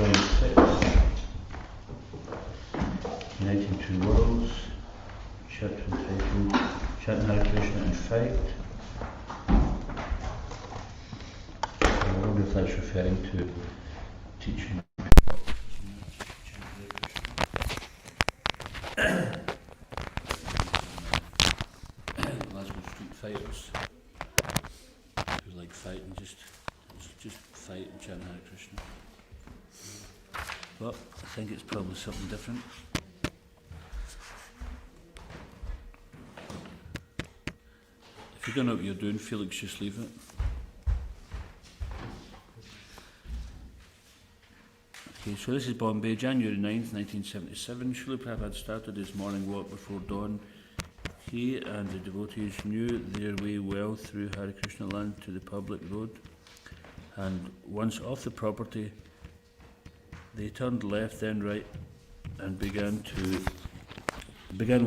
26. Uniting Two Worlds. Chapter entitled Chant Hare Krishna and Fight. I wonder if that's referring to teaching. Glasgow street fighters who like fighting, just fight and chant Hare Krishna. But I think it's probably something different. If you don't know what you're doing, Felix, just leave it. Okay, so this is Bombay, January 9th, 1977. Srila Prabhupada started his morning walk before dawn. He and the devotees knew their way well through Hare Krishna land to the public road, and once off the property, they turned left then right and began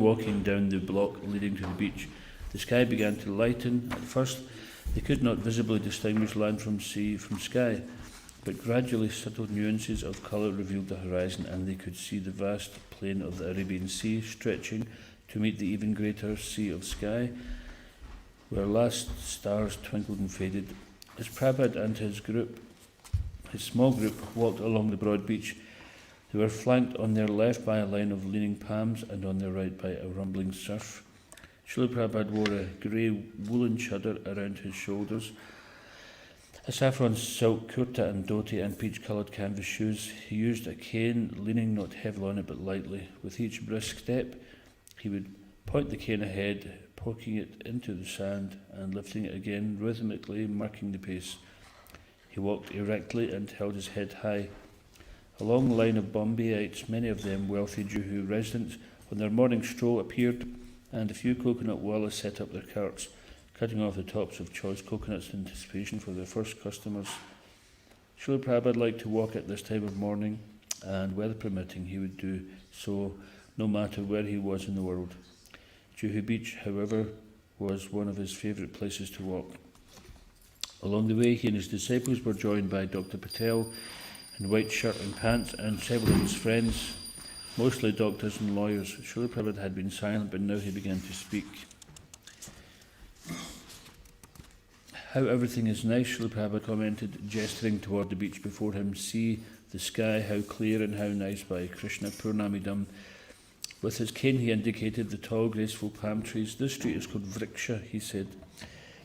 walking down the block leading to the beach. The sky began to lighten. At first, they could not visibly distinguish land from sea from sky, but gradually subtle nuances of colour revealed the horizon, and they could see the vast plain of the Arabian Sea stretching to meet the even greater sea of sky, where last stars twinkled and faded. As Prabhupada and his small group, walked along the broad beach, they were flanked on their left by a line of leaning palms and on their right by a rumbling surf. Srila Prabhupada wore a grey woolen chadar around his shoulders, a saffron silk kurta and dhoti, and peach-coloured canvas shoes. He used a cane, leaning not heavily on it but lightly. With each brisk step, he would point the cane ahead, poking it into the sand and lifting it again, rhythmically marking the pace. He walked erectly and held his head high. A long line of Bombayites, many of them wealthy Juhu residents, on their morning stroll appeared, and a few coconut wallahs set up their carts, cutting off the tops of choice coconuts in anticipation for their first customers. Srila Prabhupada liked to walk at this time of morning, and weather permitting, he would do so no matter where he was in the world. Juhu Beach, however, was one of his favourite places to walk. Along the way, he and his disciples were joined by Dr. Patel in white shirt and pants, and several of his friends, mostly doctors and lawyers. Srila Prabhupada had been silent, but now he began to speak. How everything is nice, Srila Prabhupada commented, gesturing toward the beach before him. See the sky, how clear and how nice by Krishna Purnamidam. With his cane he indicated the tall, graceful palm trees. This street is called Vriksha, he said.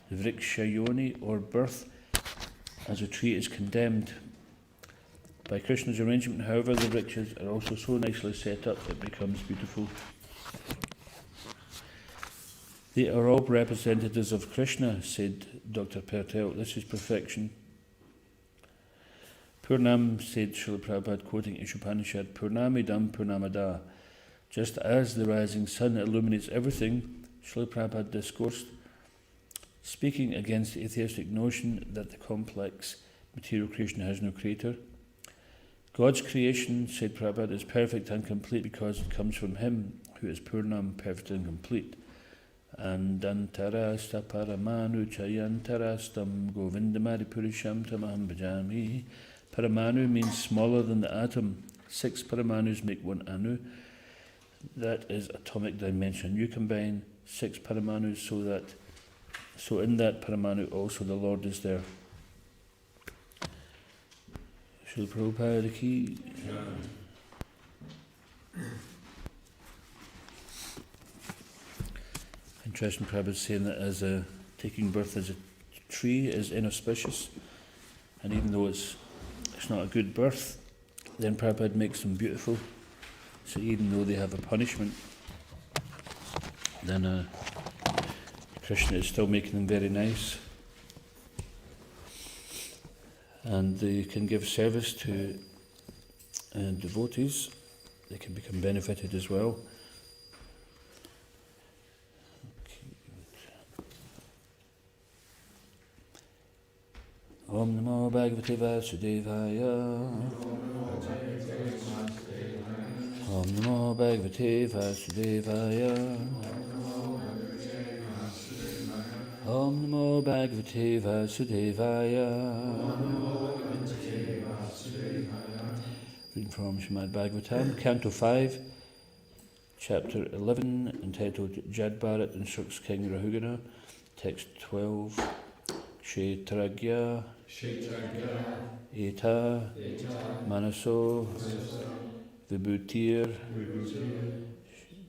The Vriksha Yoni, or birth, as a tree, is condemned. By Krishna's arrangement, however, the Vrikshas are also so nicely set up it becomes beautiful. They are all representatives of Krishna, said Dr. Patel. This is perfection. Purnam, said Srila Prabhupada, quoting Ishopanishad, Purnamidam Purnamada. Just as the rising sun illuminates everything, Srila Prabhupada discoursed, speaking against the atheistic notion that the complex material creation has no creator. God's creation, said Prabhupada, is perfect and complete because it comes from Him, who is Purnam, perfect and complete. Andantarasta paramanu chayantarastam govindamari purisham tamaham bhajami. Paramanu means smaller than the atom. 6 paramanus make 1 anu. That is atomic dimension. You combine 6 paramanus so in that paramanu also the Lord is there. Srila Prabhupada ki. Interesting, Prabhupada saying that taking birth as a tree is inauspicious, and even though it's not a good birth, then Prabhupada makes them beautiful. So even though they have a punishment, then Krishna is still making them very nice. And they can give service to devotees. They can become benefited as well. Om Namo Bhagavate Vasudevaya. Om Namo Bhagavate Vasudevaya. Om Namo Bhagavate Vasudevaya. Reading from Srimad Bhagavatam, Canto 5, Chapter 11, entitled Jad Bharat Instructs King Rahugana, Text 12, Kshetragya Eta Manaso Vibhutir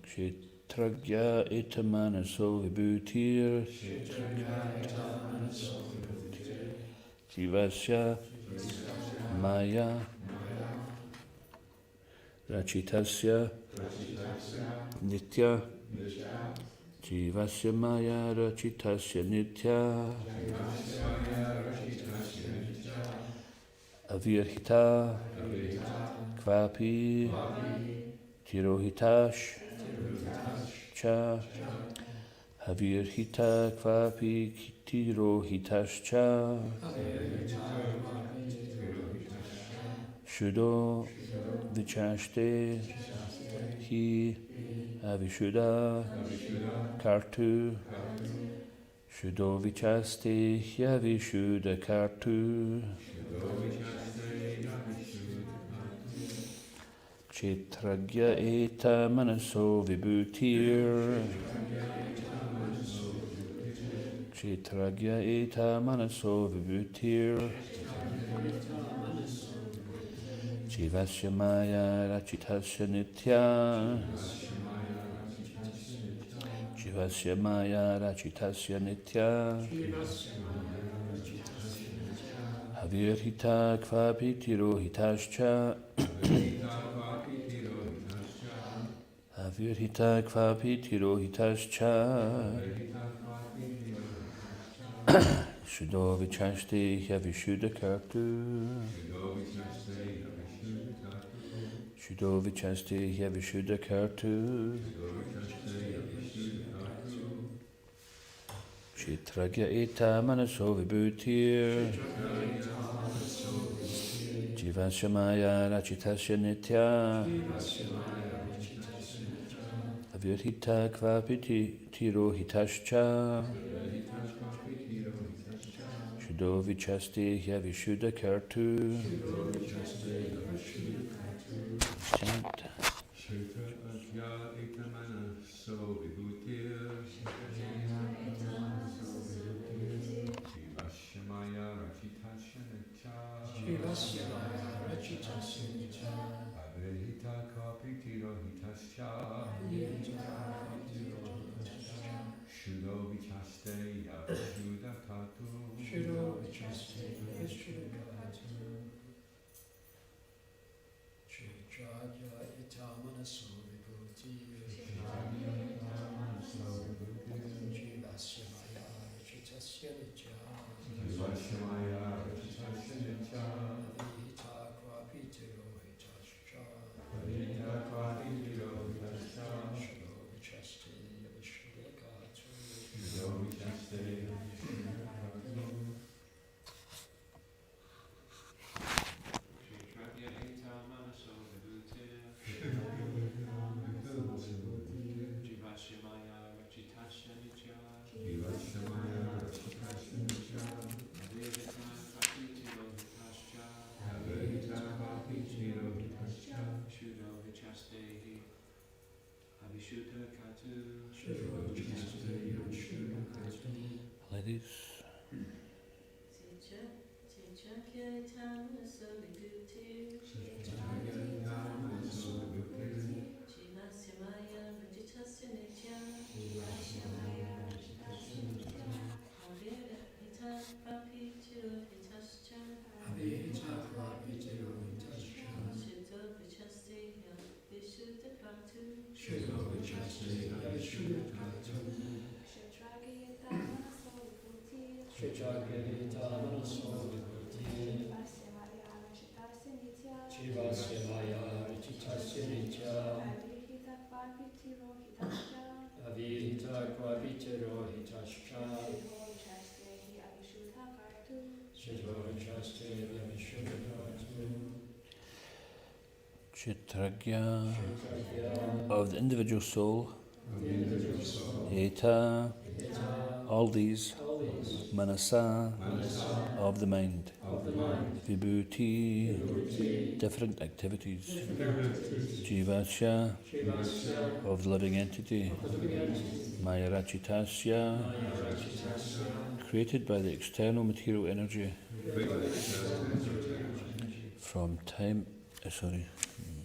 Kshetragya Eta Manaso Vibhutir Jivasya Maya Rachitasya Nitya Jivasya Maya Rachitasya Nitya Avirhita Kvapi Tirohitash Cha Avirhita Kvapi Tirohitash Cha Shuddho Vichaste Hi Avishuddha Kartu Shuddho Vichaste Hi Avishuddha Kartu Kshetragya Eta Manaso Vibhutir Kshetragya Eta Manaso Vibhutir Jivasya Maya Rachitasya Nitya Jivasya Maya Rachitasya Nitya Avirhita Kvapi Tirohitascha Avirhita Kvapi Tirohitascha Shuddho Vichaste Yavishuddha Kartu Shuddho Vichaste Yavishuddha Kartu Kshetragya Eta Manaso Vibhutir Jivasya Maya Rachitasya Nitya Avirhita Kvapi Tirohitascha Shuddho Vichaste Yavishuddha Kartu Chant. Ladies. Kshetragya of the individual soul, Eta, all these, Manasa, of the mind. Vibhuti, different activities. Jivasya, of the living entity. Mayarachitasya, created by the external material energy. From time,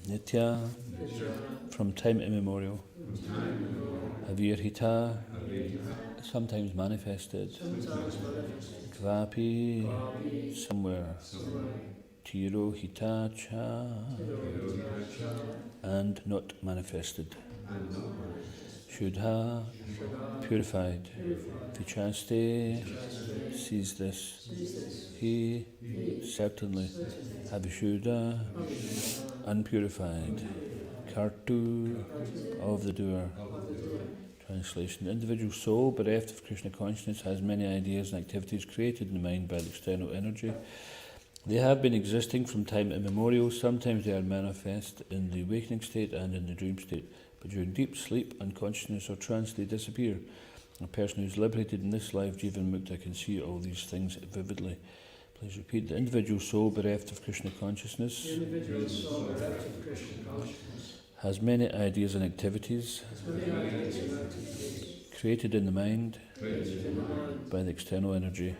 Nitya, from time immemorial. Avirhita, sometimes manifested. Kvapi, somewhere. Tirohita cha, and not manifested. Shuddha, purified. Vichaste, sees this. He, certainly. Abhishuddha, unpurified. Kartu, of the doer. Translation. The individual soul, bereft of Krishna consciousness, has many ideas and activities created in the mind by the external energy. They have been existing from time immemorial. Sometimes they are manifest in the awakening state and in the dream state, but during deep sleep, unconsciousness or trance, they disappear. A person who is liberated in this life, Jivan Mukta, can see all these things vividly. Please repeat. The individual soul bereft of Krishna consciousness, has many ideas and activities created in the mind by the external energy.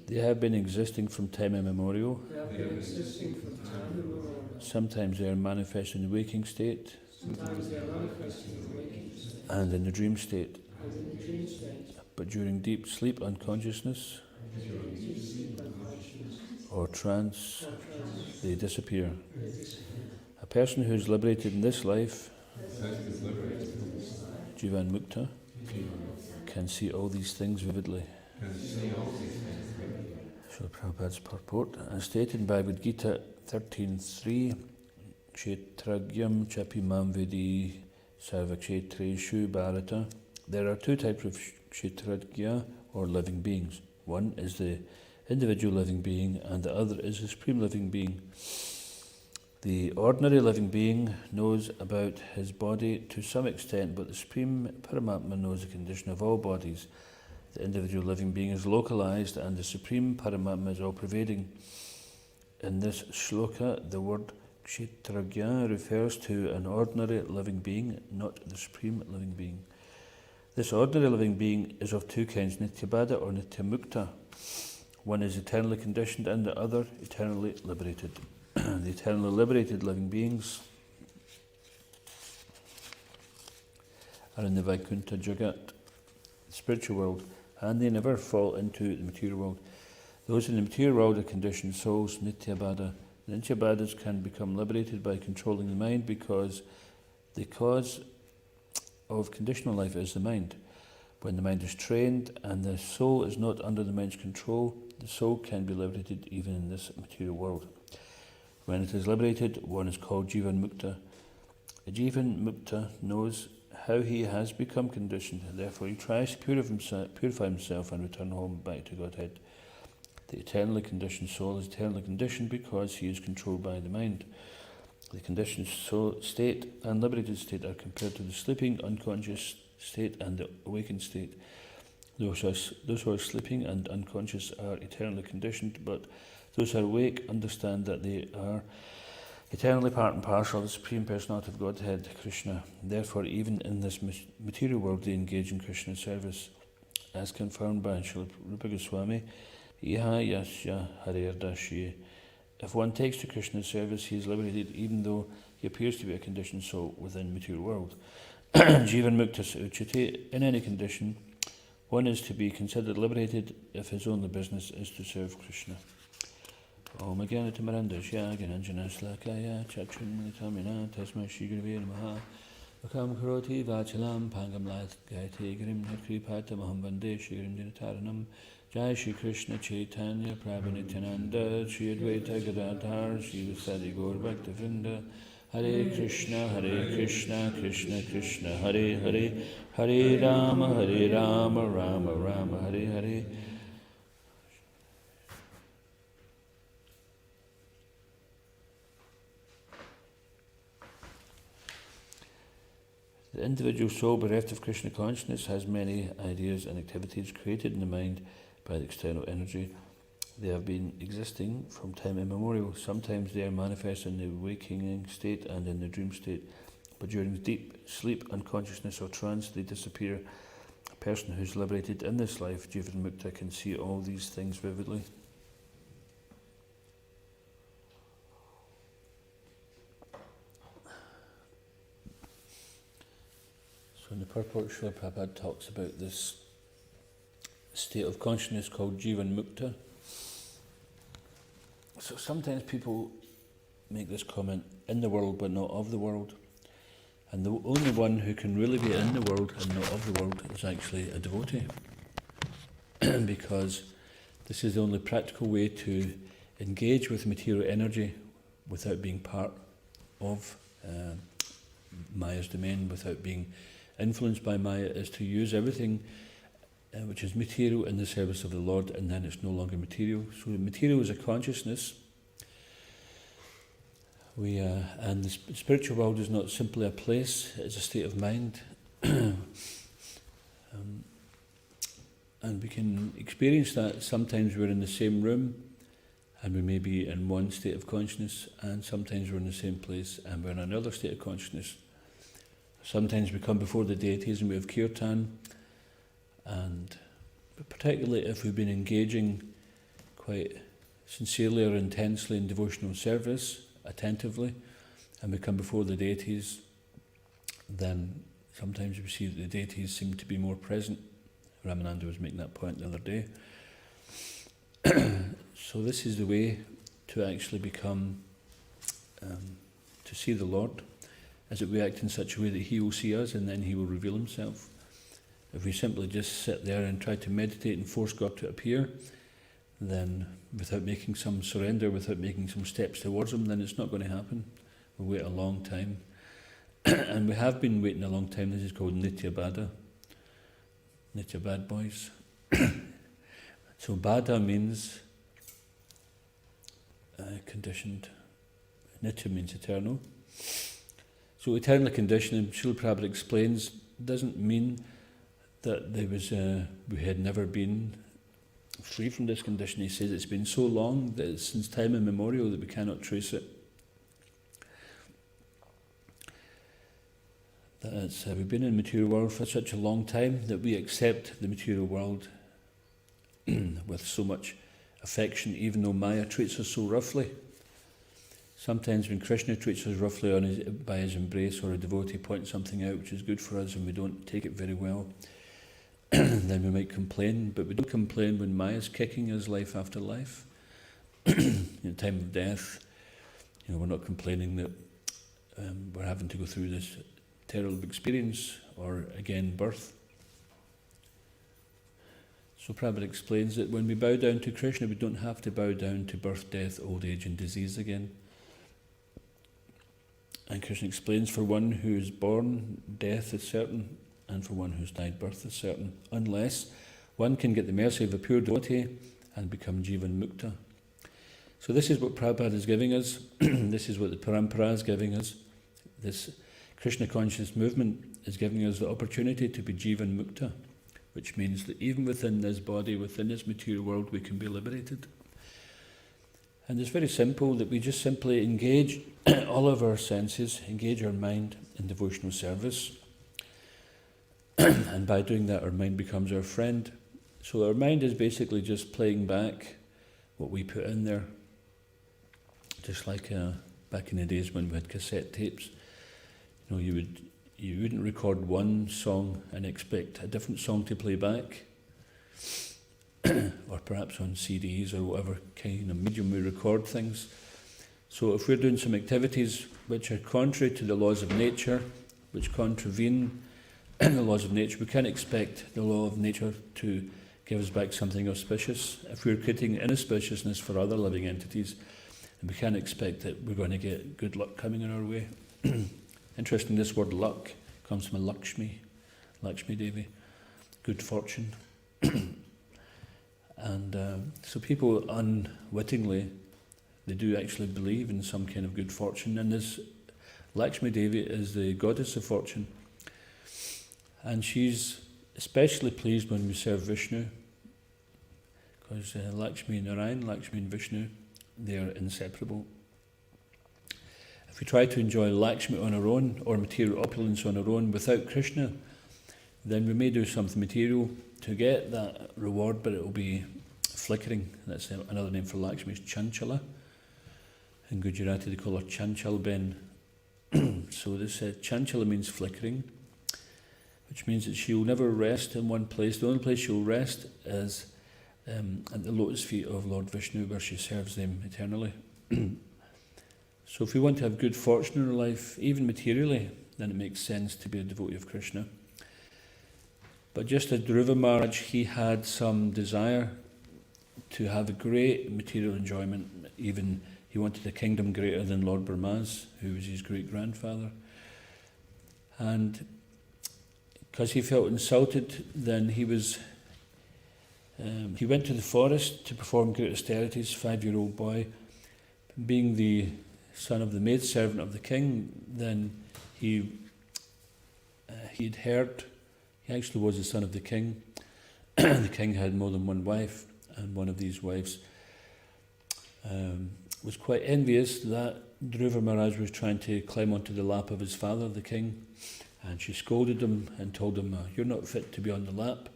They have been existing from time immemorial. Sometimes they are manifest in the waking state and in the dream state. But during deep sleep, unconsciousness or trance, they disappear. A person who is liberated in this life, Jivan Mukta, can see all these things vividly. So Prabhupada's purport, as stated in Bhagavad Gita 13.3, Kshetragyam chapimam vidi sarvakshetreshu bharata. There are two types of kshetragya, or living beings. One is the individual living being, and the other is the supreme living being. The ordinary living being knows about his body to some extent, but the Supreme Paramatma knows the condition of all bodies. The individual living being is localized, and the Supreme Paramatma is all-pervading. In this shloka, the word kshetragya refers to an ordinary living being, not the Supreme living being. This ordinary living being is of two kinds, Nityabada or Nityamukta. One is eternally conditioned and the other eternally liberated. The eternally liberated living beings are in the Vaikuntha Jagat, the spiritual world, and they never fall into the material world. Those in the material world are conditioned souls, Nityabada. The Nityabadas can become liberated by controlling the mind, because the cause of conditional life is the mind. When the mind is trained and the soul is not under the mind's control, the soul can be liberated even in this material world. When it is liberated, one is called Jivan Mukta. A Jivan Mukta knows how he has become conditioned, therefore he tries to purify himself and return home back to Godhead. The eternally conditioned soul is eternally conditioned because he is controlled by the mind. The conditioned soul state and liberated state are compared to the sleeping, unconscious state and the awakened state. Those who are sleeping and unconscious are eternally conditioned, but those who are awake understand that they are eternally part and parcel of the Supreme Personality of Godhead, Krishna. Therefore, even in this material world, they engage in Krishna service. As confirmed by Srila Rupa Goswami, Iha Yasya Harirdashi. If one takes to Krishna's service, he is liberated, even though he appears to be a conditioned soul within the material world. Jivan Muktas Uchati. In any condition, one is to be considered liberated if his only business is to serve Krishna. Om Agyanata Marandasya Gyananjana Slakaya Chakshunmanitamina Tasma Shri Gurave Namaha Vakam Karoti Vachalam Pangam Lat Gaiti Grim Nakripata Maham Vande Shri Grimdinataranam Jai Shri Krishna Chaitanya Prabhu Nityananda Shri Advaita Gadadhar Shri Vasadi Gaur Bhakta Vrinda Hare Krishna Krishna Krishna Hare Hare Hare Rama Rama Rama Hare Hare. The individual soul bereft of Krishna consciousness has many ideas and activities created in the mind by the external energy. They have been existing from time immemorial. Sometimes they are manifest in the waking state and in the dream state, but during deep sleep, unconsciousness or trance, they disappear. A person who is liberated in this life, Jivan Mukta, can see all these things vividly. So in the purport, Srila Prabhupada talks about this state of consciousness called Jivan Mukta. So sometimes people make this comment, in the world but not of the world. And the only one who can really be in the world and not of the world is actually a devotee. Because this is the only practical way to engage with material energy without being part of Maya's domain, without being influenced by Maya, is to use everything which is material in the service of the Lord, and then it's no longer material. So material is a consciousness. And the spiritual world is not simply a place, it's a state of mind. And we can experience that. Sometimes we're in the same room and we may be in one state of consciousness, and sometimes we're in the same place and we're in another state of consciousness. Sometimes we come before the deities and we have kirtan, and particularly if we've been engaging quite sincerely or intensely in devotional service, attentively, and we come before the deities, then sometimes we see that the deities seem to be more present. Ramananda was making that point the other day. So this is the way to actually become, to see the Lord, is that we act in such a way that He will see us and then He will reveal Himself. If we simply just sit there and try to meditate and force God to appear, then without making some surrender, without making some steps towards Him, then it's not going to happen. We'll wait a long time. And we have been waiting a long time. This is called Nitya Bada. Nitya Bad Boys. So Bada means conditioned. Nitya means eternal. So eternally conditioned, and Srila Prabhupada explains, doesn't mean that we had never been free from this condition. He says it's been so long that it's since time immemorial that we cannot trace it. That we've been in the material world for such a long time that we accept the material world with so much affection, even though Maya treats us so roughly. Sometimes when Krishna treats us roughly by his embrace, or a devotee points something out which is good for us and we don't take it very well, then we might complain, but we don't complain when Maya's kicking us life after life. In the time of death, we're not complaining that we're having to go through this terrible experience, or again birth. So Prabhupada explains that when we bow down to Krishna, we don't have to bow down to birth, death, old age and disease again. And Krishna explains, for one who is born, death is certain, and for one who's died, birth is certain, unless one can get the mercy of a pure devotee and become Jivan Mukta. So this is what Prabhupada is giving us. This is what the Parampara is giving us. This Krishna conscious movement is giving us the opportunity to be Jivan Mukta, which means that even within this body, within this material world, we can be liberated. And it's very simple, that we just simply engage all of our senses, engage our mind in devotional service. And by doing that, our mind becomes our friend. So our mind is basically just playing back what we put in there. Just like back in the days when we had cassette tapes. You wouldn't record one song and expect a different song to play back. Or perhaps on CDs or whatever kind of medium we record things. So if we're doing some activities which are contrary to the laws of nature, which contravene the laws of nature, we can't expect the law of nature to give us back something auspicious. If we're creating inauspiciousness for other living entities, we can't expect that we're going to get good luck coming in our way. Interesting, this word luck comes from Lakshmi Devi, good fortune. And so people unwittingly, they do actually believe in some kind of good fortune. And this Lakshmi Devi is the goddess of fortune. And she's especially pleased when we serve Vishnu, because Lakshmi and Narayan, Lakshmi and Vishnu, they are inseparable. If we try to enjoy Lakshmi on our own, or material opulence on our own, without Krishna, then we may do something material to get that reward, but it will be flickering. That's another name for Lakshmi, is Chanchala. In Gujarati they call her Chanchal Ben. So this Chanchala means flickering, which means that she'll never rest in one place. The only place she'll rest is at the lotus feet of Lord Vishnu, where she serves them eternally. So if we want to have good fortune in our life, even materially, then it makes sense to be a devotee of Krishna. But just as Dhruva Maharaj, he had some desire to have a great material enjoyment. Even he wanted a kingdom greater than Lord Brahma's, who was his great-grandfather. And because he felt insulted, then he went to the forest to perform great austerities, 5-year-old boy. Being the son of the maidservant of the king, then he'd heard, he actually was the son of the king. The king had more than one wife, and one of these wives was quite envious that Dhruva Maharaj was trying to climb onto the lap of his father, the king, and she scolded him and told him, "You're not fit to be on the lap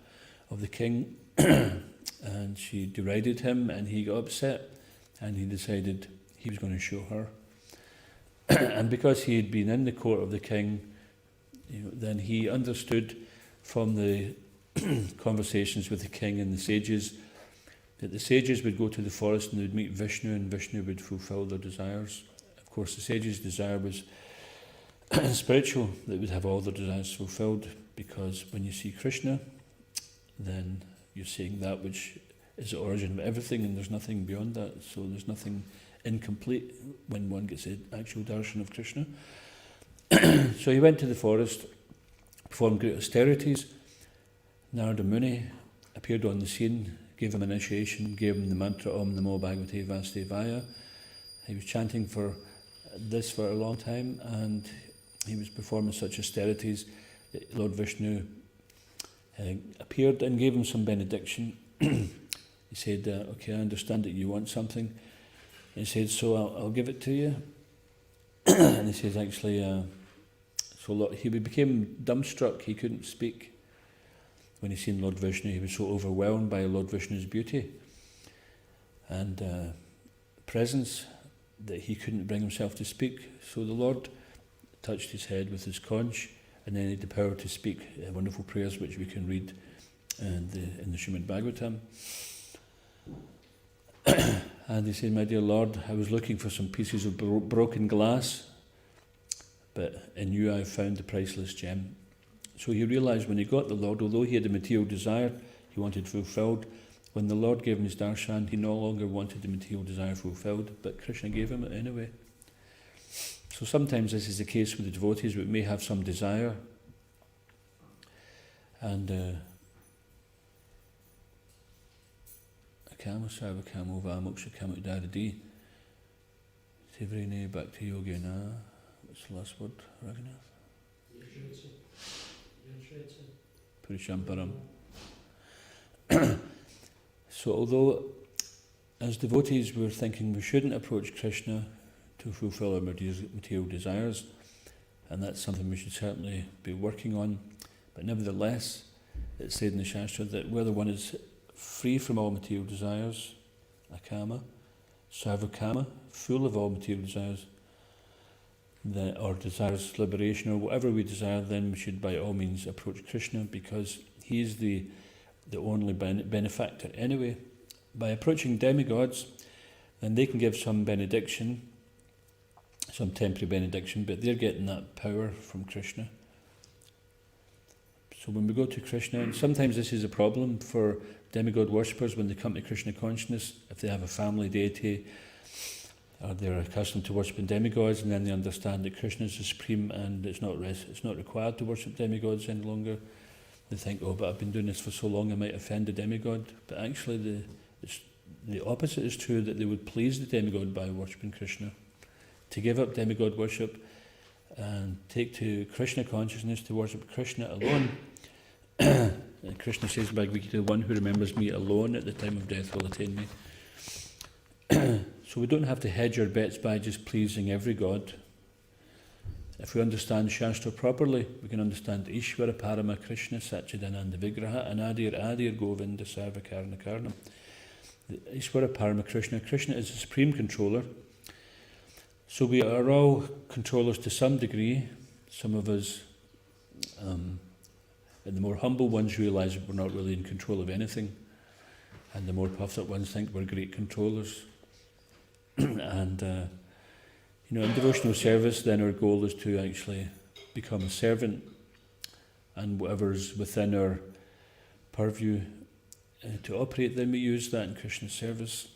of the king." And she derided him, and he got upset, and he decided he was going to show her. And because he had been in the court of the king, then he understood from the conversations with the king and the sages that the sages would go to the forest and they would meet Vishnu, and Vishnu would fulfill their desires. Of course, the sages' desire was spiritual, they would have all their desires fulfilled, because when you see Krishna, then you're seeing that which is the origin of everything, and there's nothing beyond that. So there's nothing incomplete when one gets the actual darshan of Krishna. So he went to the forest, performed great austerities. Narada Muni appeared on the scene, gave him initiation, gave him the mantra Om Namo Bhagavate Vasudevaya. He was chanting for this for a long time, and he was performing such austerities that Lord Vishnu appeared and gave him some benediction. He said, "Okay, I understand that you want something." He said, "So I'll give it to you." And he says, actually, he became dumbstruck. He couldn't speak when he seen Lord Vishnu. He was so overwhelmed by Lord Vishnu's beauty and presence that he couldn't bring himself to speak. So the Lord touched his head with his conch, and then he had the power to speak wonderful prayers which we can read in the Srimad Bhagavatam. And he said, "My dear Lord, I was looking for some pieces of broken glass, but in you I found the priceless gem." So he realized when he got the Lord, although he had a material desire he wanted fulfilled, when the Lord gave him his darshan, he no longer wanted the material desire fulfilled, but Krishna gave him it anyway. So sometimes this is the case with the devotees. We may have some desire, and Kama Sarva Kamo Vamoksha Kama Daradi Tivrine Bhakti Yogena. What's the last word, Raghunath? Purishamparam. So although as devotees we're thinking we shouldn't approach Krishna to fulfill our material desires, and that's something we should certainly be working on, but nevertheless it's said in the Shastra that whether one is free from all material desires, akama, sarvakama, full of all material desires, or desires liberation, or whatever we desire, then we should by all means approach Krishna, because he is the only benefactor anyway. By approaching demigods, then they can give some benediction, some temporary benediction, but they're getting that power from Krishna. So when we go to Krishna, and sometimes this is a problem for demigod worshippers when they come to Krishna consciousness, if they have a family deity, or they're accustomed to worshipping demigods, and then they understand that Krishna is the supreme and it's not required to worship demigods any longer. They think, "Oh, but I've been doing this for so long, I might offend the demigod." But actually the opposite is true, that they would please the demigod by worshipping Krishna. To give up demigod worship and take to Krishna consciousness, to worship Krishna alone, Krishna says in Bhagavad Gita, one who remembers me alone at the time of death will attain me. So we don't have to hedge our bets by just pleasing every god. If we understand Shastra properly, we can understand Ishvara Parama Krishna Satchidananda Vigraha Anadir Adir Govinda Sarva Karna Karnam. Ishvara Parama Krishna. Krishna is the supreme controller. So we are all controllers to some degree. Some of us, and the more humble ones, realise that we're not really in control of anything, and the more puffed up ones think we're great controllers. And in devotional service, then our goal is to actually become a servant, and whatever's within our purview to operate, then we use that in Krishna's service.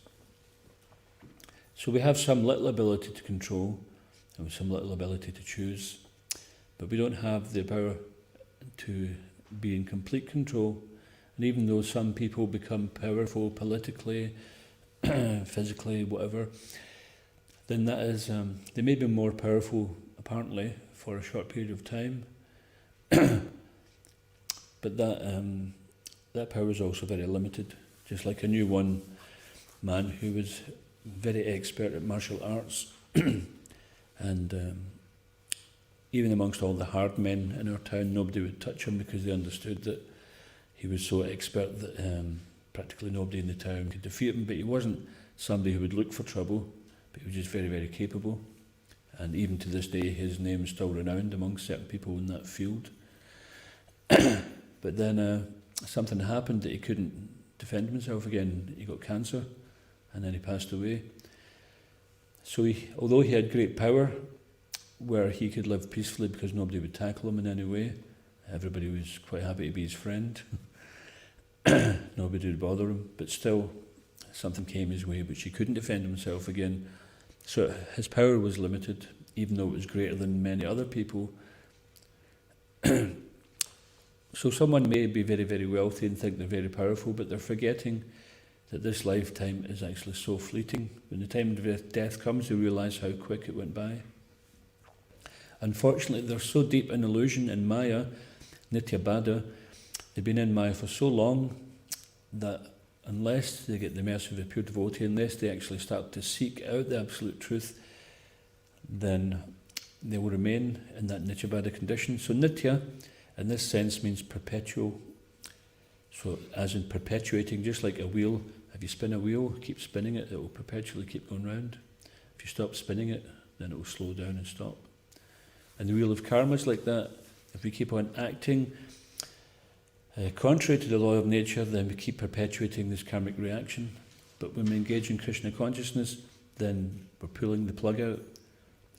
So we have some little ability to control, and some little ability to choose, but we don't have the power to be in complete control. And even though some people become powerful politically, physically, whatever, then that is, they may be more powerful, apparently, for a short period of time. But that power is also very limited. Just like I knew one man who was very expert at martial arts, and even amongst all the hard men in our town, nobody would touch him because they understood that he was so expert that practically nobody in the town could defeat him. But he wasn't somebody who would look for trouble, but he was just very, very capable. And even to this day, his name is still renowned among certain people in that field. But then something happened that he couldn't defend himself again. He got cancer, and then he passed away. So although he had great power, where he could live peacefully because nobody would tackle him in any way, everybody was quite happy to be his friend. Nobody would bother him, but still something came his way which he couldn't defend himself again. So his power was limited, even though it was greater than many other people. So someone may be very, very wealthy and think they're very powerful, but they're forgetting that this lifetime is actually so fleeting. When the time of death comes, they realise how quick it went by. Unfortunately, they're so deep in illusion, in Maya, Nityabada, they've been in Maya for so long that unless they get the mercy of a pure devotee, unless they actually start to seek out the absolute truth, then they will remain in that Nityabada condition. So Nitya, in this sense, means perpetual. So as in perpetuating, just like a wheel. If you spin a wheel, keep spinning it, it will perpetually keep going round. If you stop spinning it, then it will slow down and stop. And the wheel of karma is like that. If we keep on acting contrary to the law of nature, then we keep perpetuating this karmic reaction. But when we engage in Krishna consciousness, then we're pulling the plug out,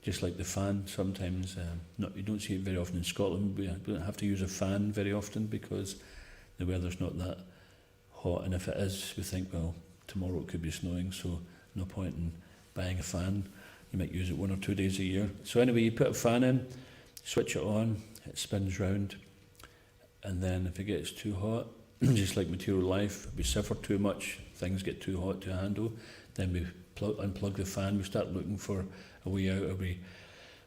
just like the fan. Sometimes, you don't see it very often in Scotland. We don't have to use a fan very often because the weather's not that hot. And if it is, we think, well, tomorrow it could be snowing, so no point in buying a fan. You might use it 1 or 2 days a year. So anyway, you put a fan in, switch it on, it spins round. And then if it gets too hot, just like material life, we suffer too much, things get too hot to handle, then we unplug the fan, we start looking for a way out, or we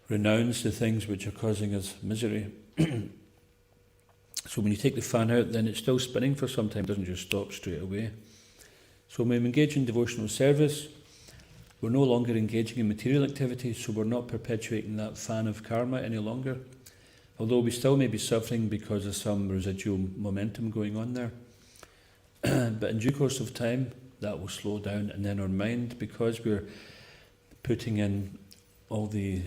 renounce the things which are causing us misery. So when you take the fan out, then it's still spinning for some time, it doesn't just stop straight away. So when we engage in devotional service, we're no longer engaging in material activities, so we're not perpetuating that fan of karma any longer. Although we still may be suffering because of some residual momentum going on there. But in due course of time, that will slow down, and then our mind, because we're putting in all the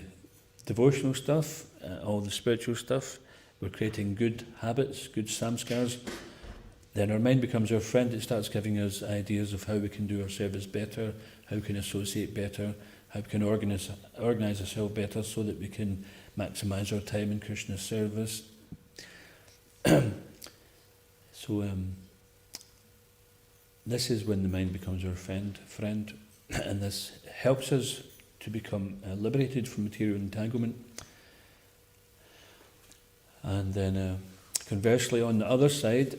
devotional stuff, all the spiritual stuff, we're creating good habits, good samskars, then our mind becomes our friend. It starts giving us ideas of how we can do our service better, how we can associate better, how we can organize ourselves better so that we can maximize our time in Krishna's service. So this is when the mind becomes our friend, and this helps us to become liberated from material entanglement. And then conversely, on the other side,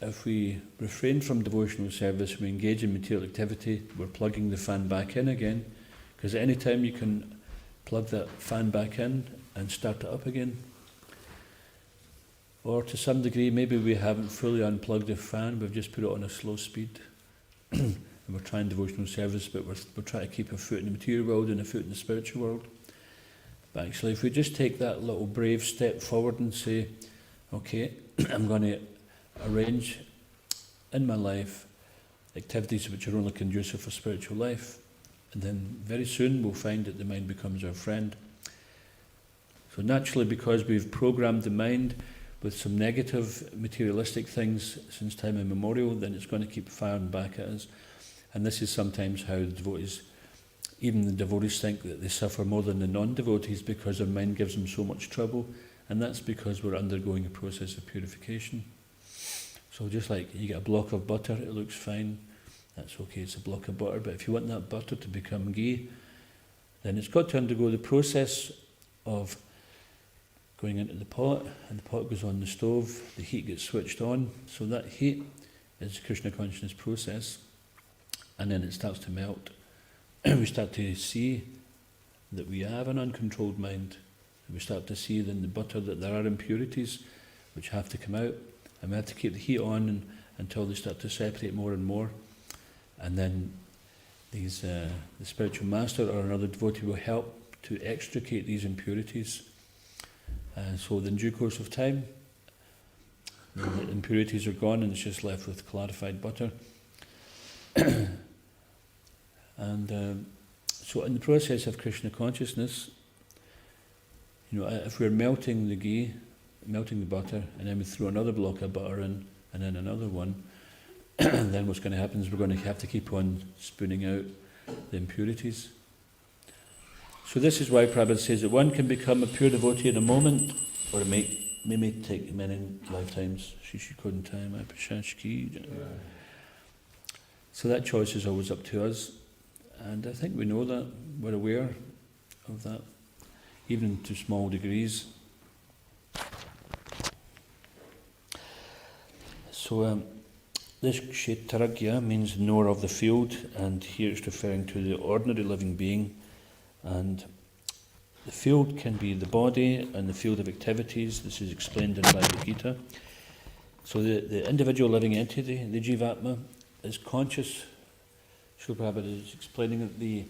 if we refrain from devotional service, we engage in material activity, we're plugging the fan back in again, because at any time you can plug that fan back in and start it up again. Or to some degree, maybe we haven't fully unplugged the fan, we've just put it on a slow speed. And we're trying devotional service, but we're trying to keep a foot in the material world and a foot in the spiritual world. But actually, if we just take that little brave step forward and say, okay, I'm going to arrange in my life activities which are only conducive for spiritual life, and then very soon we'll find that the mind becomes our friend. So naturally, because we've programmed the mind with some negative materialistic things since time immemorial, then it's going to keep firing back at us. And this is sometimes how the devotees, even the devotees, think that they suffer more than the non-devotees because their mind gives them so much trouble, and that's because we're undergoing a process of purification. So just like you get a block of butter, it looks fine, that's okay, it's a block of butter, but if you want that butter to become ghee, then it's got to undergo the process of going into the pot, and the pot goes on the stove, the heat gets switched on, so that heat is the Krishna consciousness process, and then it starts to melt. We start to see that we have an uncontrolled mind, and we start to see in the butter that there are impurities which have to come out, and we have to keep the heat on until they start to separate more and more, and then the spiritual master or another devotee will help to extricate these impurities. So in due course of time, the impurities are gone and it's just left with clarified butter. And so in the process of Krishna consciousness, if we're melting the ghee, melting the butter, and then we throw another block of butter in, and then another one, then what's going to happen is we're going to have to keep on spooning out the impurities. So this is why Prabhupada says that one can become a pure devotee in a moment, or it may take many lifetimes. So that choice is always up to us, and I think we know that, we're aware of that, even to small degrees. So this kshetragya means knower of the field, and here it's referring to the ordinary living being. And the field can be the body and the field of activities. This is explained in Bhagavad Gita. So the individual living entity, the jivatma, is conscious. Srila Prabhupada is explaining that the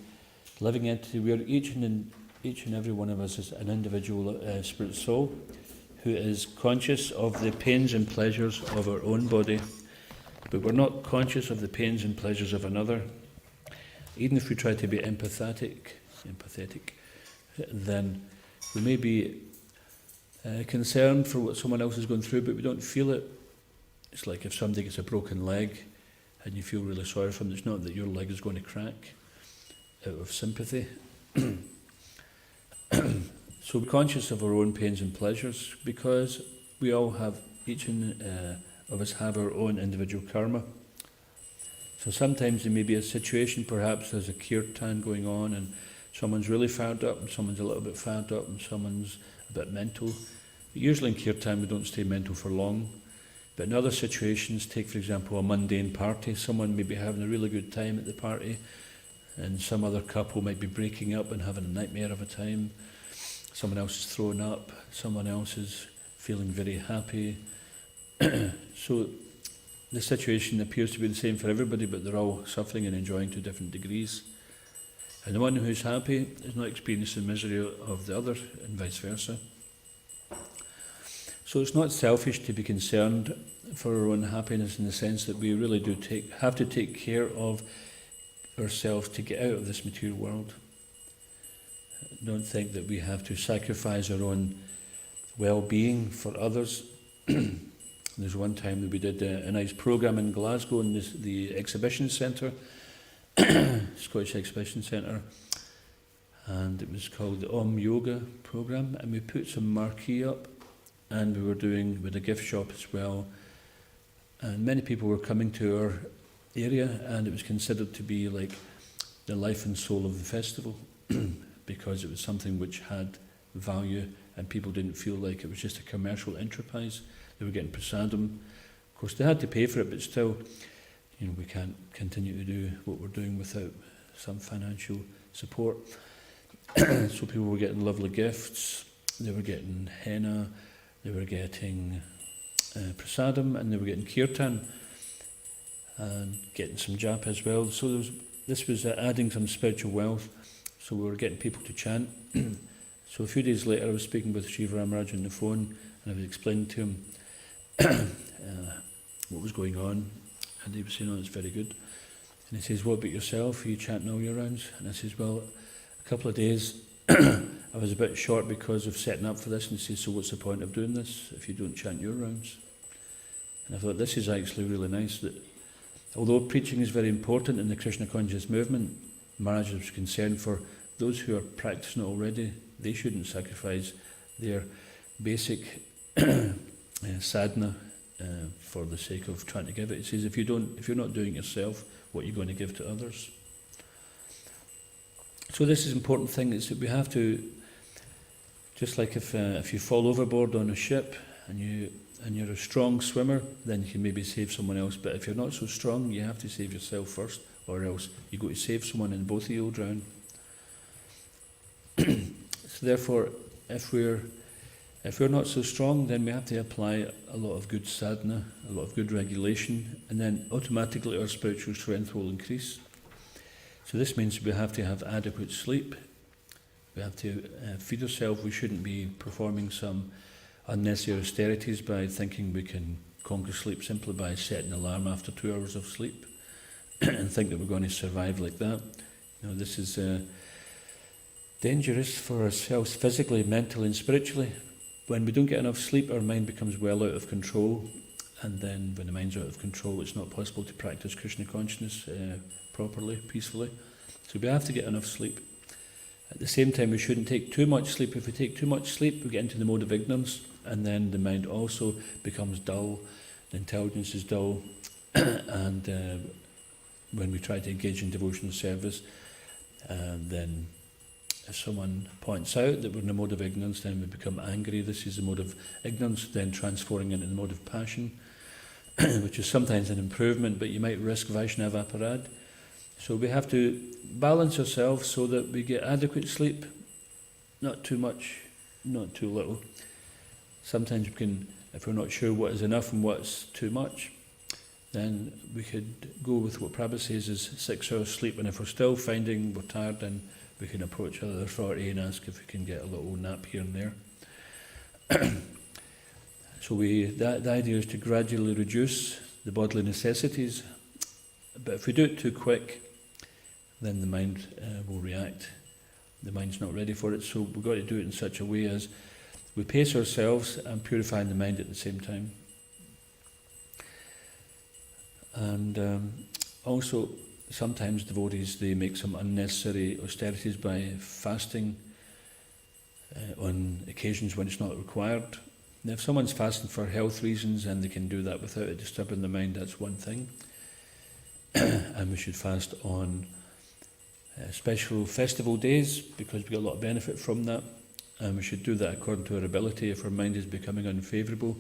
living entity, where each and every one of us is an individual spirit soul who is conscious of the pains and pleasures of our own body, but we're not conscious of the pains and pleasures of another. Even if we try to be empathetic, then we may be concerned for what someone else is going through, but we don't feel it. It's like if somebody gets a broken leg and you feel really sorry for them. It's not that your leg is going to crack out of sympathy. So we're conscious of our own pains and pleasures because we all have, each of us have our own individual karma. So sometimes there may be a situation, perhaps there's a kirtan going on and someone's really fired up and someone's a little bit fired up and someone's a bit mental. But usually in kirtan we don't stay mental for long. But in other situations, take for example a mundane party, someone may be having a really good time at the party and some other couple might be breaking up and having a nightmare of a time. Someone else is throwing up, someone else is feeling very happy. So the situation appears to be the same for everybody, but they're all suffering and enjoying to different degrees. And the one who's happy is not experiencing the misery of the other, and vice versa. So it's not selfish to be concerned for our own happiness in the sense that we really do have to take care of ourselves to get out of this material world. Don't think that we have to sacrifice our own well-being for others. There's one time that we did a nice program in Glasgow in the exhibition centre, Scottish Exhibition Centre, and it was called the Om Yoga program, and we put some marquee up, and we were doing with a gift shop as well, and many people were coming to our area, and it was considered to be like the life and soul of the festival because it was something which had value and people didn't feel like it was just a commercial enterprise. They were getting prasadam. Of course they had to pay for it, but still, we can't continue to do what we're doing without some financial support. So people were getting lovely gifts, they were getting henna, they were getting prasadam, and they were getting kirtan and getting some japa as well. So this was adding some spiritual wealth. So we were getting people to chant. So a few days later I was speaking with Sri Ramaraj on the phone, and I was explaining to him what was going on, and he was saying, "Oh, it's very good." And he says, "What about yourself? Are you chanting all your rounds?" And I says, "Well, a couple of days I was a bit short because of setting up for this." And he says, "So what's the point of doing this if you don't chant your rounds?" And I thought, this is actually really nice, that although preaching is very important in the Krishna conscious movement, Maharaj was concerned for those who are practicing it already. They shouldn't sacrifice their basic sadhana for the sake of trying to give it. He says, if you're not doing it yourself, what are you going to give to others? So this is an important thing, is that we have to, just like if you fall overboard on a ship and you're a strong swimmer, then you can maybe save someone else. But if you're not so strong, you have to save yourself first, or else you go to save someone and both of you will drown. So therefore, if we're not so strong, then we have to apply a lot of good sadhana, a lot of good regulation, and then automatically our spiritual strength will increase. So this means we have to have adequate sleep. We have to feed ourselves. We shouldn't be performing some unnecessary austerities by thinking we can conquer sleep simply by setting an alarm after 2 hours of sleep and think that we're going to survive like that. You know, this is dangerous for ourselves physically, mentally and spiritually. When we don't get enough sleep, our mind becomes well out of control, and then when the mind's out of control, it's not possible to practice Krishna consciousness properly, peacefully. So we have to get enough sleep. At the same time, we shouldn't take too much sleep. If we take too much sleep, we get into the mode of ignorance, and then the mind also becomes dull, the intelligence is dull, and when we try to engage in devotional service, then if someone points out that we're in a mode of ignorance, then we become angry. This is the mode of ignorance, then transforming into the mode of passion, which is sometimes an improvement, but you might risk Vaishnava aparad. So we have to balance ourselves so that we get adequate sleep, not too much, not too little. Sometimes we can, if we're not sure what is enough and what's too much, then we could go with what Prabhupada says is 6 hours sleep, and if we're still finding we're tired, then we can approach other authority and ask if we can get a little nap here and there. So the idea is to gradually reduce the bodily necessities, but if we do it too quick, then the mind will react. The mind's not ready for it, so we've got to do it in such a way as we pace ourselves and purifying the mind at the same time. And also, sometimes devotees, they make some unnecessary austerities by fasting on occasions when it's not required. Now, if someone's fasting for health reasons and they can do that without it disturbing the mind, that's one thing. And we should fast on special festival days because we get a lot of benefit from that. And we should do that according to our ability. If our mind is becoming unfavourable,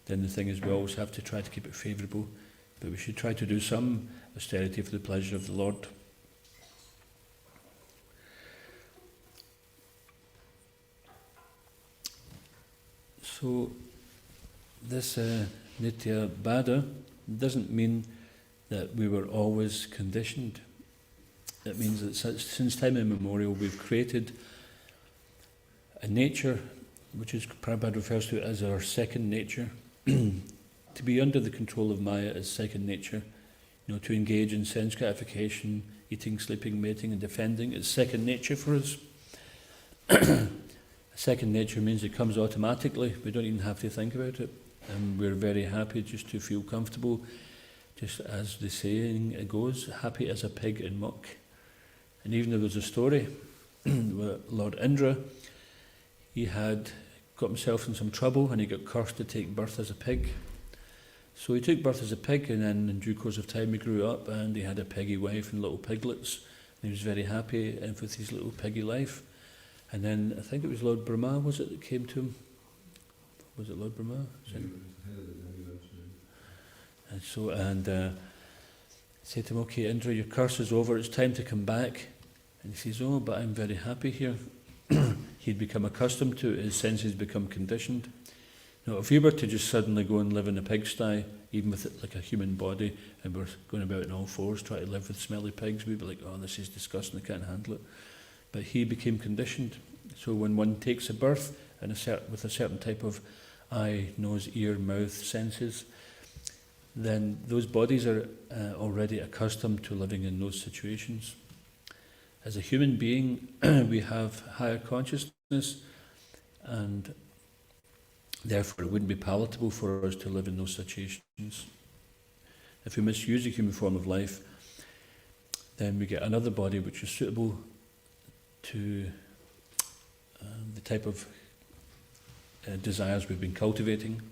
then the thing is we always have to try to keep it favourable. But we should try to do some austerity for the pleasure of the Lord. So this Nitya Bada doesn't mean that we were always conditioned. It means that since time immemorial we've created a nature which is Prabhupada refers to as our second nature. To be under the control of Maya is second nature. You know, to engage in sense gratification, eating, sleeping, mating and defending is second nature for us. Second nature means it comes automatically. We don't even have to think about it. And we're very happy just to feel comfortable. Just as the saying goes, happy as a pig in muck. And even there was a story where Lord Indra, he had got himself in some trouble and he got cursed to take birth as a pig. So he took birth as a pig, and then in due course of time he grew up and he had a piggy wife and little piglets. And he was very happy with his little piggy life. And then I think it was Lord Brahma, was it, that came to him? Was it Lord Brahma? And so, said to him, okay, Indra, your curse is over, it's time to come back. And he says, oh, but I'm very happy here. He'd become accustomed to it, his senses become conditioned. Now, if we were to just suddenly go and live in a pigsty, even with like a human body, and we're going about on all fours trying to live with smelly pigs, we'd be like, oh, this is disgusting, I can't handle it. But he became conditioned. So when one takes a birth and with a certain type of eye, nose, ear, mouth senses, then those bodies are already accustomed to living in those situations. As a human being, we have higher consciousness, and therefore it wouldn't be palatable for us to live in those situations. If we misuse the human form of life, then we get another body which is suitable to the type of desires we've been cultivating.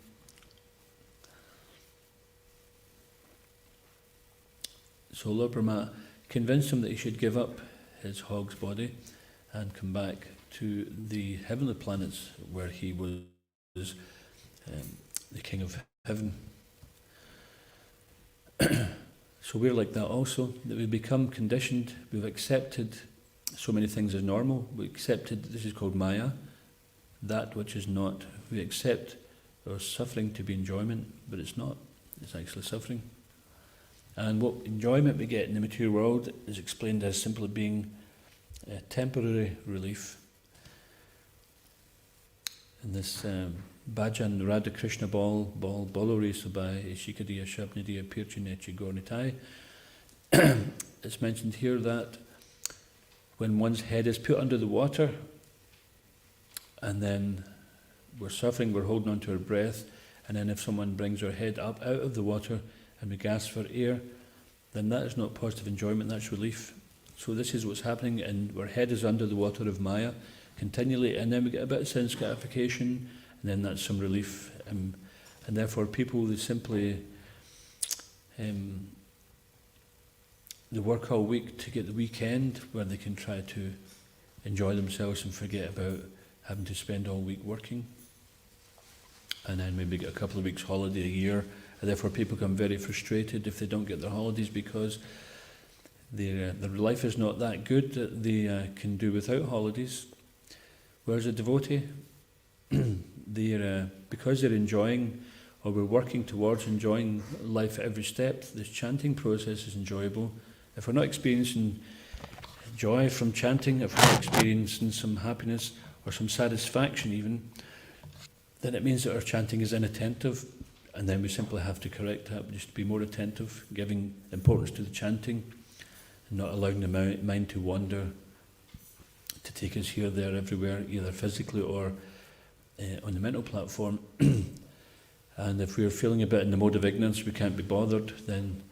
So Lord Brahma convinced him that he should give up his hog's body and come back to the heavenly planets where he was the king of heaven. So we're like that also, that we become conditioned. We've accepted so many things as normal. We accepted, this is called Maya, that which is not. We accept our suffering to be enjoyment, but it's not. It's actually suffering. And what enjoyment we get in the material world is explained as simply being a temporary relief. In this Bhajan Radha Krishna Bolori Sabai Ishikadiya Shabnidiya Pirchinechi Gornitai, it's mentioned here that when one's head is put under the water and then we're suffering, we're holding on to our breath, and then if someone brings our head up out of the water and we gasp for air, then that is not positive enjoyment, that's relief. So this is what's happening, and our head is under the water of Maya continually, and then we get a bit of sense gratification, and then that's some relief. And therefore people, they simply they work all week to get the weekend where they can try to enjoy themselves and forget about having to spend all week working. And then maybe get a couple of weeks holiday a year. And therefore people become very frustrated if they don't get their holidays, because their life is not that good that they can do without holidays. Whereas a devotee, because they're enjoying, or we're working towards enjoying life at every step, this chanting process is enjoyable. If we're not experiencing joy from chanting, if we're not experiencing some happiness or some satisfaction even, then it means that our chanting is inattentive, and then we simply have to correct that, just to be more attentive, giving importance to the chanting, and not allowing the mind to wander, to take us here, there, everywhere, either physically or on the mental platform. And if we're feeling a bit in the mode of ignorance, we can't be bothered, then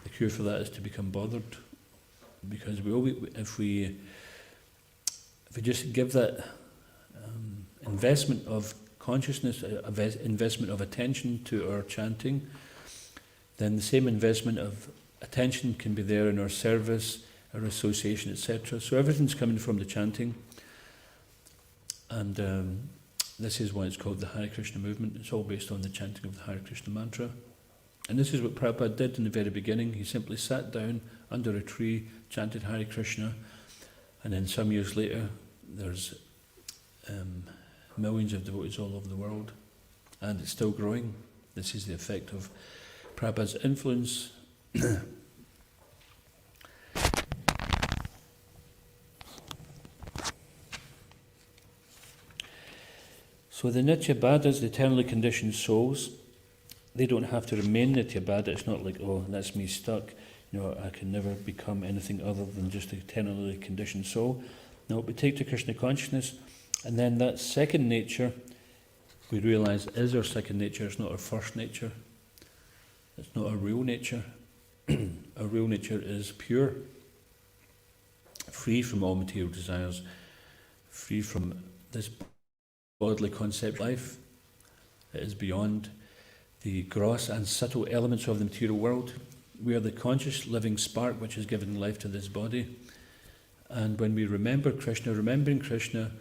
the cure for that is to become bothered. Because if we just give that investment of consciousness, investment of attention to our chanting, then the same investment of attention can be there in our service, our association, etc. So everything's coming from the chanting. And this is why it's called the Hare Krishna movement. It's all based on the chanting of the Hare Krishna mantra. And this is what Prabhupada did in the very beginning. He simply sat down under a tree, chanted Hare Krishna, and then some years later there's millions of devotees all over the world, and it's still growing. This is the effect of Prabhupada's influence. So the Nitya-baddhas, the eternally conditioned souls, they don't have to remain Nitya-baddha. It's not like, oh, that's me stuck. I can never become anything other than just an eternally conditioned soul. No, we take to Krishna consciousness, and then that second nature, we realize is our second nature. It's not our first nature. It's not our real nature. Our real nature is pure, free from all material desires, free from this bodily concept life. It is beyond the gross and subtle elements of the material world. We are the conscious living spark which has given life to this body. And when we remember Krishna, remembering Krishna,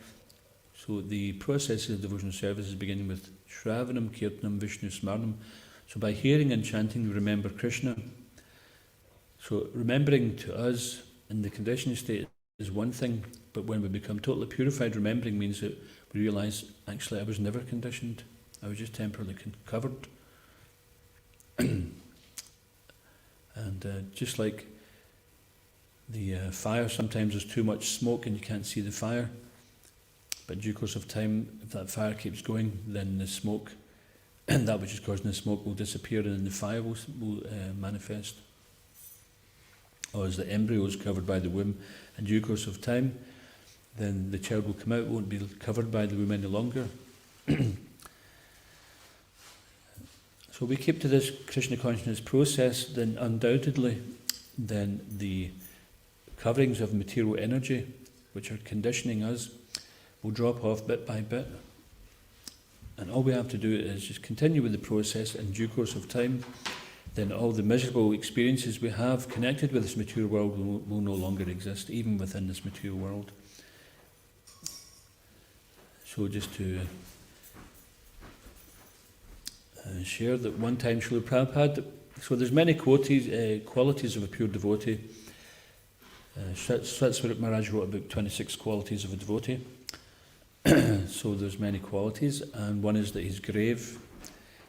so the process of devotional service is beginning with Shravanam, Kirtanam, Vishnu Smarnam. So by hearing and chanting, we remember Krishna. So remembering to us in the conditioned state is one thing, but when we become totally purified, remembering means that we realize, actually, I was never conditioned. I was just temporarily covered. And just like the fire, sometimes there's too much smoke and you can't see the fire. But in due course of time, if that fire keeps going, then the smoke, and that which is causing the smoke, will disappear, and then the fire will manifest. Or as the embryo is covered by the womb, in due course of time, then the child will come out, won't be covered by the womb any longer. So we keep to this Krishna consciousness process, then undoubtedly, then the coverings of material energy, which are conditioning us, will drop off bit by bit. And all we have to do is just continue with the process. In due course of time, then all the miserable experiences we have connected with this material world will no longer exist, even within this material world. So just to share that one time Srila Prabhupada, so there's many qualities of a pure devotee. Swarup Maharaj wrote about 26 qualities of a devotee. So there's many qualities, and one is that he's grave.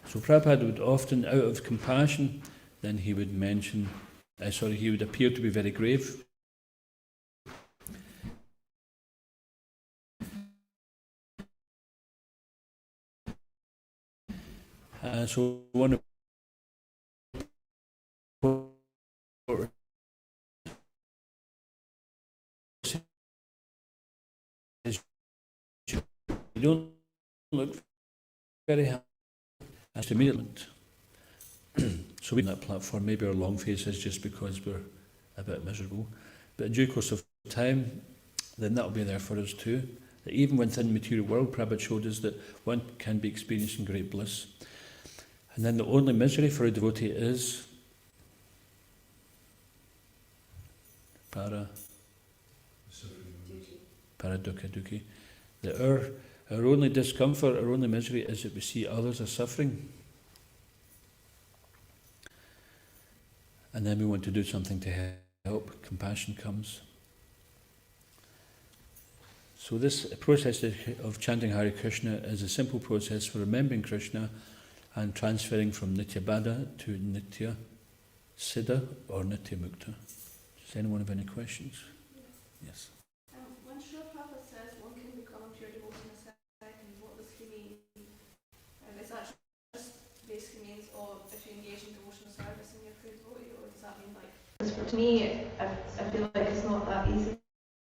So Prabhupada would often, out of compassion, then he would mention, he would appear to be very grave. So one of you don't look very happy. That's immediately. So we on that platform, maybe our long face is just because we're a bit miserable. But in due course of time, then that will be there for us too. That even within the material world, Prabhupada showed us that one can be experiencing great bliss. And then the only misery for a devotee is dukkha dukkhi. That our only discomfort, our only misery is that we see others are suffering. And then we want to do something to help. Compassion comes. So this process of chanting Hare Krishna is a simple process for remembering Krishna and transferring from Nitya Bada to Nitya Siddha or Nitya Mukta. Does anyone have any questions? Yes. When Srila Prabhupada says one can become a pure devotee in a second, what does he mean? Is that just basically means, if you engage in devotional service and you're a pure devotee, or does that mean like... For me, I feel like it's not that easy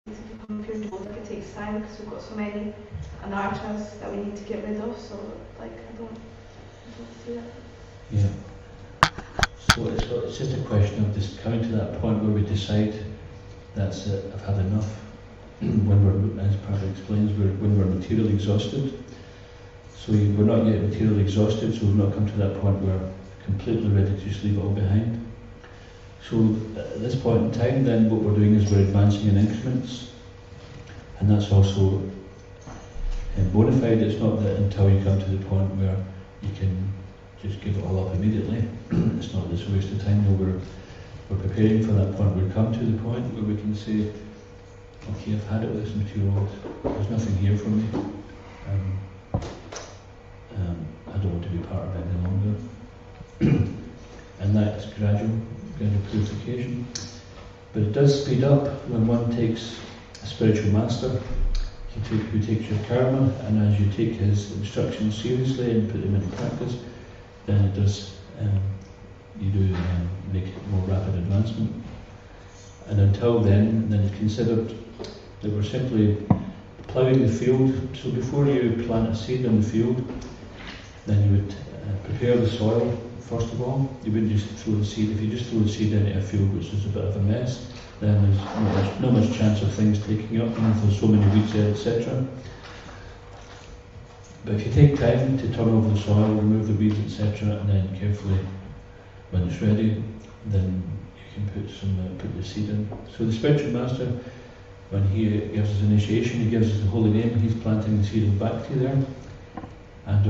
to become a pure devotee. Like it takes time because we've got so many anarthas that we need to get rid of. So like I don't see that. Yeah. So it's just a question of just coming to that point where we decide that's it, I've had enough. When we're, as Prabhupada explains, when we're materially exhausted. So we're not yet materially exhausted, so we've not come to that point where we're completely ready to just leave it all behind. So at this point in time, then what we're doing is we're advancing in increments, and that's also bona fide. It's not that until you come to the point where you can just give it all up immediately. It's not this waste of time. No, we're preparing for that point. We'll come to the point where we can say, okay, I've had it with this material world. There's nothing here for me. I don't want to be part of it any longer. And that's gradual purification. But it does speed up when one takes a spiritual master who takes your karma, and as you take his instructions seriously and put them into practice, then it does, you do make more rapid advancement. And until then it's considered that we're simply ploughing the field. So before you plant a seed in the field, then you would prepare the soil first of all. You wouldn't just throw the seed. If you just throw the seed into a field which is a bit of a mess, then there's not much chance of things taking up, if there's so many weeds there, etc. But if you take time to turn over the soil, remove the weeds, etc., and then carefully, when it's ready, then you can put the seed in. So the spiritual master, when he gives us initiation, he gives us the holy name, he's planting the seed of bhakti there. And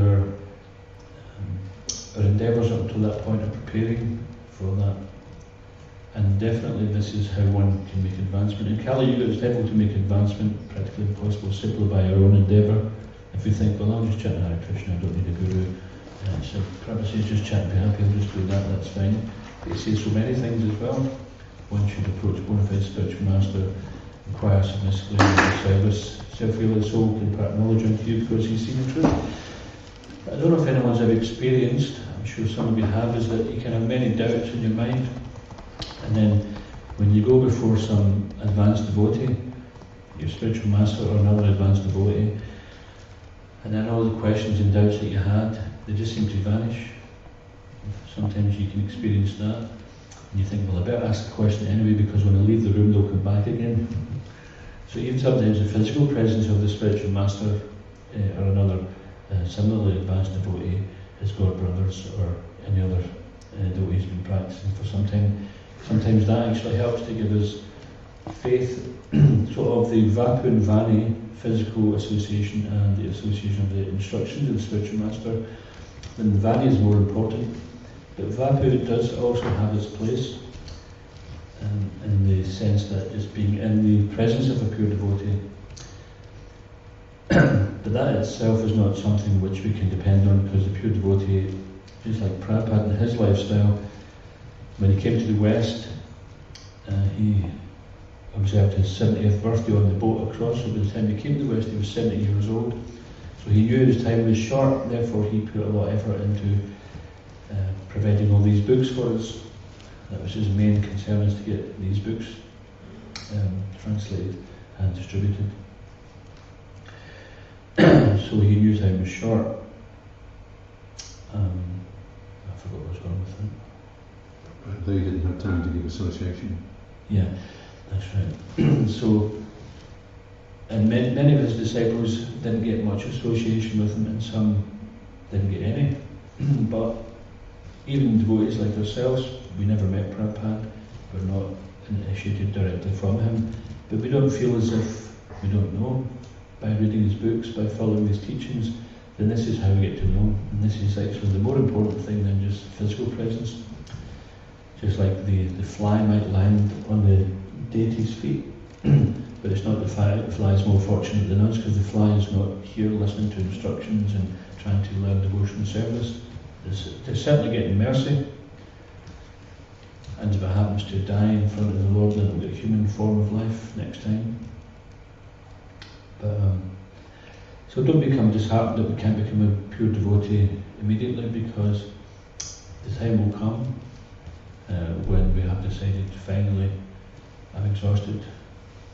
our endeavours up until that point are preparing for that. And definitely this is how one can make advancement. In Kali Yuga it's difficult to make advancement, practically impossible, simply by our own endeavour. If if we think, well, I'll just chant Hare Krishna, I don't need a guru. So Prabhupada says, just chant, be happy, I'll just do that, that's fine. But he says so many things as well. One should approach bona fide spiritual master, inquire submissively in service, self-realized soul can impart knowledge unto you because he's seen the truth. I don't know if anyone's ever experienced, I'm sure some of you have, is that you can have many doubts in your mind, and then when you go before some advanced devotee, your spiritual master or another advanced devotee, and then all the questions and doubts that you had, they just seem to vanish. Sometimes you can experience that, and you think, well, I better ask a question anyway, because when I leave the room they'll come back again. So even sometimes the physical presence of the spiritual master or another similarly advanced devotee, his god brothers or any other devotee who's been practicing for some time, sometimes that actually helps to give us faith. So of the Vapu and Vani physical association and the association of the instructions of the spiritual master, then Vani is more important. But Vapu does also have its place in the sense that just being in the presence of a pure devotee. But that itself is not something which we can depend on, because the pure devotee, just like Prabhupada in his lifestyle, when he came to the West, he observed his 70th birthday on the boat across, so by the time he came to the West he was 70 years old. So he knew his time was short, therefore he put a lot of effort into providing all these books for us. That was his main concern, is to get these books translated and distributed. So he knew time was short. I forgot what was wrong with that. They didn't have time to give association. Yeah, that's right. So, and many of his disciples didn't get much association with him, and some didn't get any. But even devotees like ourselves, we never met Prabhupada, we're not initiated directly from him, but we don't feel as if we don't know. By reading his books, by following his teachings, then this is how we get to know him. And this is actually the more important thing than just physical presence. Just like the fly might land on the deity's feet, but it's not the fly is more fortunate than us, because the fly is not here listening to instructions and trying to learn devotional service. They're certainly getting mercy, and if it happens to die in front of the Lord, then it'll get a human form of life next time. But, so don't become disheartened that we can't become a pure devotee immediately, because the time will come when we have decided, finally, I'm exhausted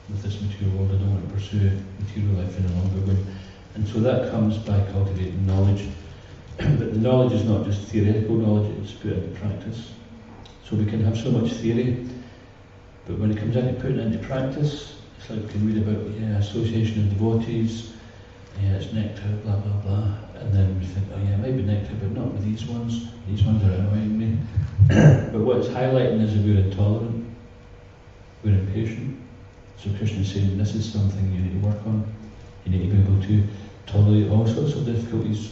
with this material world, I don't want to pursue material life any longer. And so that comes by cultivating knowledge. But the knowledge is not just theoretical knowledge, it's put into practice. So we can have so much theory, but when it comes down to putting it into practice, it's like we can read about association of devotees, it's nectar, blah blah blah, and then we think, oh yeah, it might be nectar, but not with these ones are annoying me. But what it's highlighting is that we're intolerant, we're impatient. So Krishna is saying, this is something you need to work on. You need to be able to tolerate all sorts of difficulties.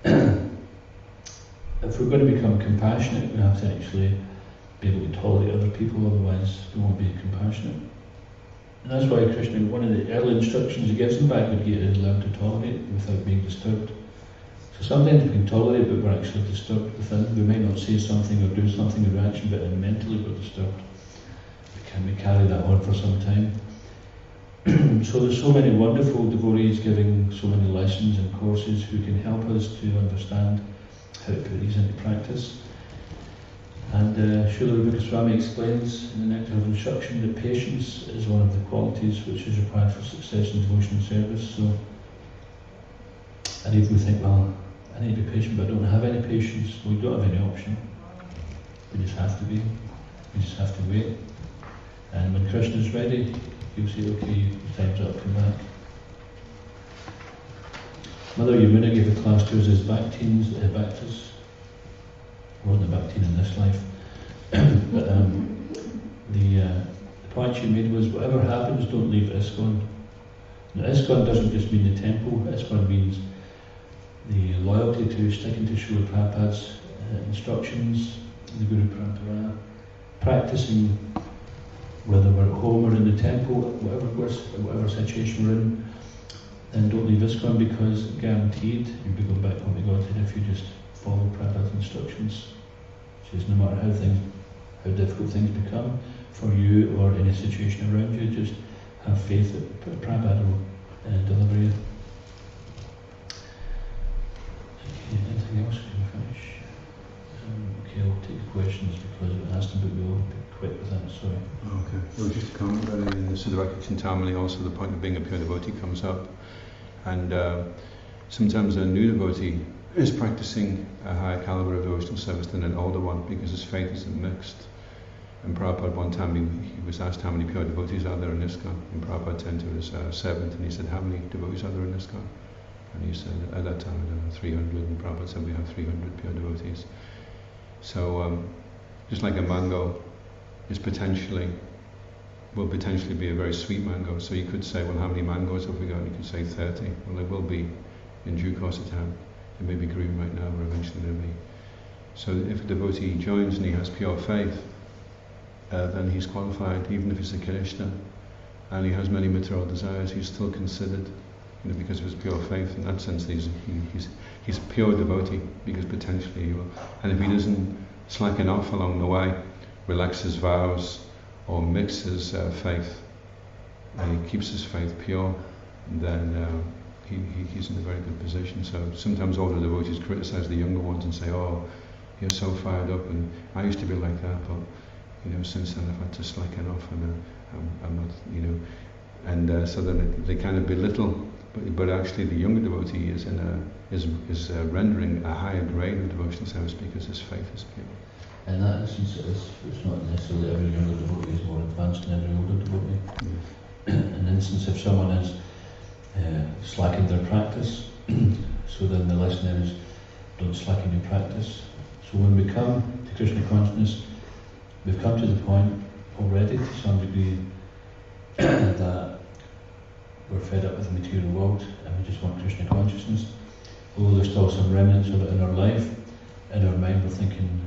If we're going to become compassionate, we have to actually be able to tolerate other people, otherwise we won't be compassionate. And that's why Krishna, one of the early instructions he gives in Bhagavad Gita is learn to tolerate without being disturbed. So sometimes we can tolerate, but we're actually disturbed within. We might not say something or do something in reaction, but mentally we're disturbed. We carry that on for some time. So there's so many wonderful devotees giving so many lessons and courses who can help us to understand how to put these into practice. And Srila Rupa Goswami explains in the Nectar of Instruction that patience is one of the qualities which is required for success in devotional service. So, and if we think, well, I need to be patient, but I don't have any patience, we don't have any option. We just have to be. We just have to wait. And when Krishna is ready, he'll say, okay, your time's up, come back. Mother Yamuna gave a class to us as Bhaktas. I wasn't a Bhaktin in this life. But the point she made was, whatever happens, don't leave ISKCON. Now, ISKCON doesn't just mean the temple, ISKCON means the loyalty to sticking to Srila Prabhupada's instructions, the Guru Parampara, practicing whether we're at home or in the temple, whatever situation we're in, then don't leave ISKCON, because guaranteed you'll be going back home to Godhead if you just follow Prabhupada's instructions. Which is, no matter how difficult things become for you or any situation around you, just have faith that Prabhupada will deliver you. Okay, anything else? Can we finish? Okay, I'll take the questions because it has to, but we'll be quick with that, sorry. Okay. Well, just to comment about it, in the Siddhavaka Chintamani also the point of being a pure devotee comes up. And sometimes a new devotee is practicing a higher caliber of devotional service than an older one because his faith isn't mixed. And Prabhupada, one time he was asked how many pure devotees are there in ISKCON, and Prabhupada turned to his servant and he said, how many devotees are there in ISKCON? And he said, at that time, I don't know, 300, and Prabhupada said, we have 300 pure devotees. So, just like a mango will potentially be a very sweet mango. So you could say, well, how many mangoes have we got? And you could say 30. Well, there will be in due course of time. It may be green right now, but eventually there will be. So if a devotee joins and he has pure faith, then he's qualified, even if he's a Krishna, and he has many material desires, he's still considered, because of his pure faith. In that sense, he's a pure devotee, because potentially he will. And if he doesn't slacken off along the way, relax his vows, or mix his faith, and he keeps his faith pure, then he's in a very good position. So sometimes older devotees criticize the younger ones and say, oh, you're so fired up, and I used to be like that, but since then I've had to slacken off, and I'm not, and so then they kind of belittle, but actually the younger devotee is rendering a higher grade of devotional service because his faith is pure. In that instance, it's not necessarily every younger devotee is more advanced than every older devotee. Yes. In an instance, if someone is slacking their practice, so then the lesson there is, don't slacken your practice. So when we come to Krishna consciousness, we've come to the point already to some degree that we're fed up with the material world and we just want Krishna consciousness. Although there's still some remnants of it in our life, in our mind we're thinking,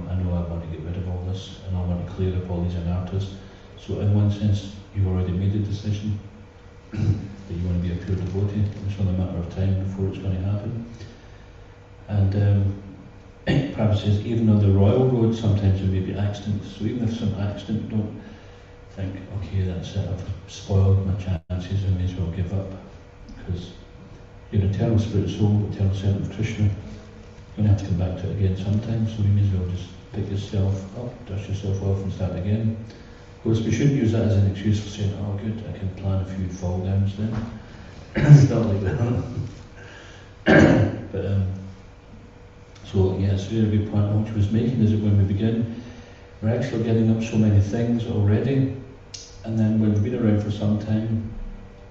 I know I want to get rid of all this and I want to clear up all these anarthas. So in one sense, you've already made the decision that you want to be a pure devotee. It's only a matter of time before it's going to happen. And Prabhupada says, even on the royal road, sometimes there may be accidents. So even if some accident, don't think, okay, that's it, I've spoiled my chances, I may as well give up. Because you're an eternal spirit soul, eternal servant of Krishna. You're going to have to come back to it again sometime, so you may as well just pick yourself up, dust yourself off and start again. Of course, we shouldn't use that as an excuse for saying, oh good, I can plan a few fall downs then. It's not like that. But so yeah, it's a really good point which was making, is that when we begin, we're actually getting up so many things already, and then when we've been around for some time,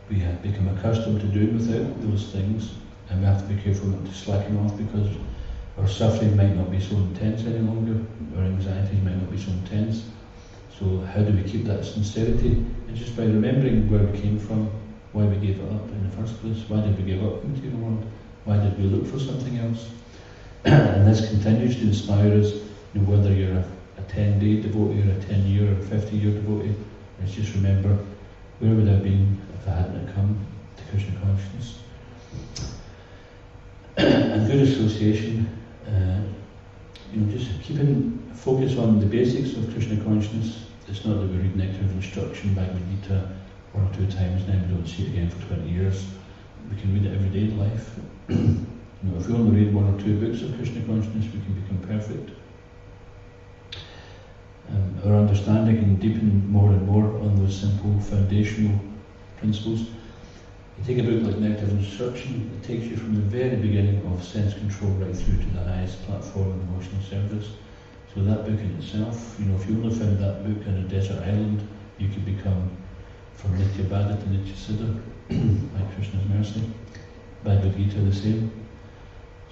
we have become accustomed to doing without those things, and we have to be careful not to slacken off, because our suffering might not be so intense any longer, our anxieties might not be so intense. So how do we keep that sincerity? It's just by remembering where we came from, why we gave it up in the first place. Why did we give up the material world? Why did we look for something else? And this continues to inspire us, whether you're a 10-day devotee or a 10-year or 50-year devotee. Let's just remember, where would I have been if I hadn't come to Krishna consciousness? And good association, just keeping focus on the basics of Krishna consciousness. It's not that we read Nectar of Instruction, Bhagavad Gita, 1 or 2 times, and then we don't see it again for 20 years. We can read it every day in life. If we only read 1 or 2 books of Krishna consciousness, we can become perfect. Our understanding can deepen more and more on those simple foundational principles. You take a book like Nectar of Instruction, it takes you from the very beginning of sense control right through to the highest platform of emotional service. So that book in itself, if you only found that book on a desert island, you could become from Nitya Bhada to Nitya Siddha, like Krishna's mercy. Bhagavad Gita the same.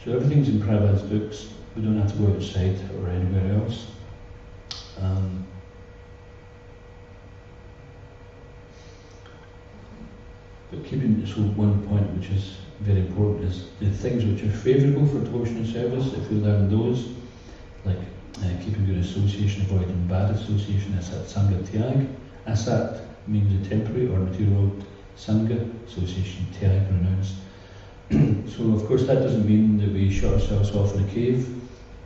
So everything's in Prabhupada's books. We don't have to go outside or anywhere else. But so one point which is very important is the things which are favourable for devotional service. If we learn those, like keeping good association, avoiding bad association, asat sanga tyag. Asat means the temporary or material Sangha Association, TI pronounced. So of course that doesn't mean that we shut ourselves off in a cave.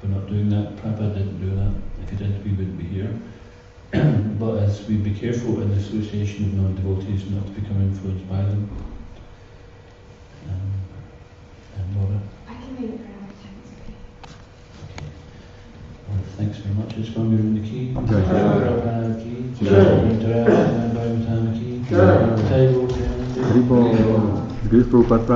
We're not doing that. Prabhupada didn't do that. If he did, we wouldn't be here. But as we be careful in the association of non-devotees not to become influenced by them. And Laura? I can read it for another time, it's okay. Okay. Well, thanks very much. It's going to be in the key. Jai Jai. Prabhupada ki. Jai. Haribo. Great Prabhupada.